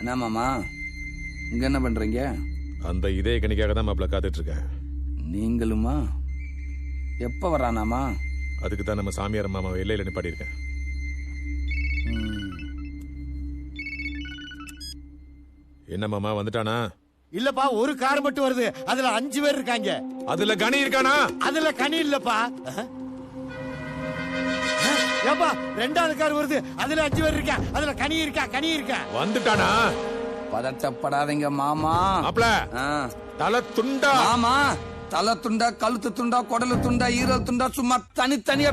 என்ன மாமா இங்க என்ன பண்றீங்க? அந்த இதே கணிக்காக தான் மாப்பிள்ள காத்துட்டு இருக்கேன். நீங்களுமா? எப்ப வரானாமா? அதுக்கு தான் நம்ம சாமியார் மாமா எல்லையில நிப்பாடி இருக்கேன். என்ன மாமா வந்துட்டானா? இல்லப்பா, ஒரு கார் மட்டும் வருது. அதுல 5 பேர் இருக்காங்க. அதுல கனி இருக்கானா? அதுல கனி இல்லப்பா. ஏப்பா, 2வது கார் வருது. அதுல 5 பேர் இருக்கா. அதுல கனி இருக்கா. வந்துட்டானா? பதட்டப்படாதீங்க மாமா. மாப்பிள்ள தலை துண்டா. மாமா தலை துண்டா, கழுத்து துண்டா, குடலு துண்டா, ஈரல் துண்டா, சும்மா தனித்தனியா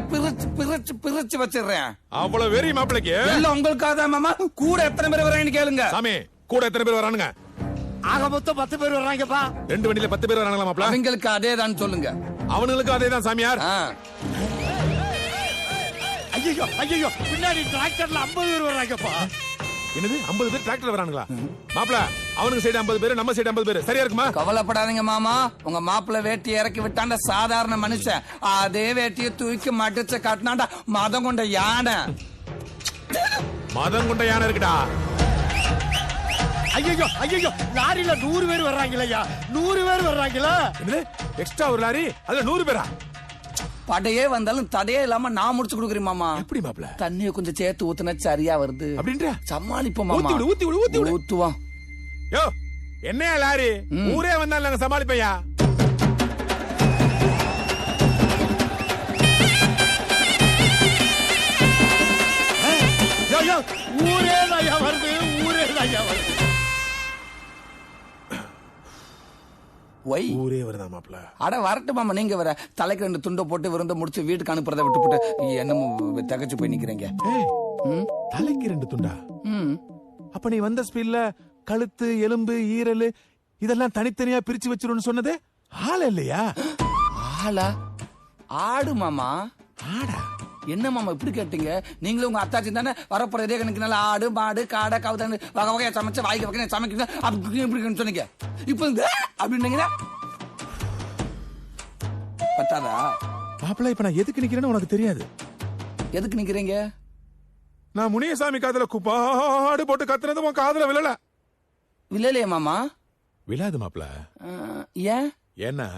பிரிச்சு வச்சிடுறேன். அவ்வளவு வெறி மாப்பிளைக்கு? இல்ல உங்களுக்காக தான் மாமா. கூட எத்தனை பேர் வராங்கன்னு கேளுங்க. சாமி, கூட எத்தனை பேர் வரானுங்க? ஆக மொத்தம் 10 பேர் வர்றாங்கப்பா. 2 வண்டியில 10 பேர் வராங்களா மாப்பிள்ள? அவங்களுக்கு அதேதான் சொல்லுங்க. அவனுங்களுக்கு அதேதான் சாமியார். ஐயோ, பின்னாடி டிராக்டர்ல 50 பேர் வர்றாங்கப்பா. என்னது 50 பேர் டிராக்டர் வரானுங்களா? மாப்பிள்ள அவனுக்கு சைடு 50 பேர், நம்ம சைடு 50 பேர். சரியா இருக்குமா? கவலைப்படாதீங்க மாமா. உங்க மாப்பிள்ள வேட்டி இறக்கி விட்டாண்ட சாதாரண மனுஷன். அதே வேட்டியை தூக்கி மடிச்சு காட்டினாண்டா மதம் கொண்ட யானை. மதம் கொண்ட யானை இருக்குடா. ஐயோ, லாரியில 100 பேர் வர்றாங்களையா. 100 பேர் வர்றாங்களா? என்னது எக்ஸ்ட்ரா ஒரு லாரி? அதுல 100 பேரா? படையே வந்தாலும் தடையே இல்லாம நான் முடிச்சு கொடுக்குறேன் மாமா. எப்படி மாப்பிள்ள? தண்ணியை கொஞ்சம் சேர்த்து ஊத்துனா சரியா வருது அப்படின்ற சமாளிப்போம் மாமா. ஊத்தி விடு. ஊத்துவோம். யோ, என்னையா லாரி? ஊரே வந்தாலும் நாங்க சமாளிப்பையா. ஊரே வருது. ஊரே வருதா மாப்பிள்ள? அட வரட்டு மாமா. நீங்க வர தலைக்கு 2 துண்டை போட்டு விருந்த முடிச்சு வீட்டுக்கு அனுப்புறத விட்டு என்னமோ தகச்சு போய் நிக்கிறீங்க. தலைக்கு 2 துண்டா? அப்ப நீ வந்த ஸ்பீட்ல கழுத்து, எலும்பு, ஈரல் இதெல்லாம் தனித்தனியா பிரிச்சு வச்சிருன்னு சொன்னது ஆள் இல்லையா? ஆளா? ஆடு மாமா. ஆடா? என்ன மாமா இப்படி கேட்டீங்க? நீங்களும் உங்க அத்தாச்சி தானே வரப்போற இதே கணக்கு ஆடு, மாடு, காடை, கவுதான்னு வகை வகையா சமைச்சு வாய்க்கு வகை சமைக்கிறேன் அப்படி இப்படி சொன்னீங்க. இப்ப அப்படின்னீங்க பத்தாதா? மாப்பிள்ள இப்ப நான் எதுக்கு நிக்கிறேன்னு உனக்கு தெரியாது. எதுக்கு நிக்கிறீங்க? நான் முனியசாமி காதுல குப்பாடு போட்டு கத்துனது உன் காதுல விழல. விழலையே மாமா. விழாது மாப்பிள்ள. ஏன்? ஏன்னா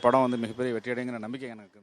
படம் வந்து மிகப்பெரிய வெற்றி அடைங்கிற நம்பிக்கை எனக்கு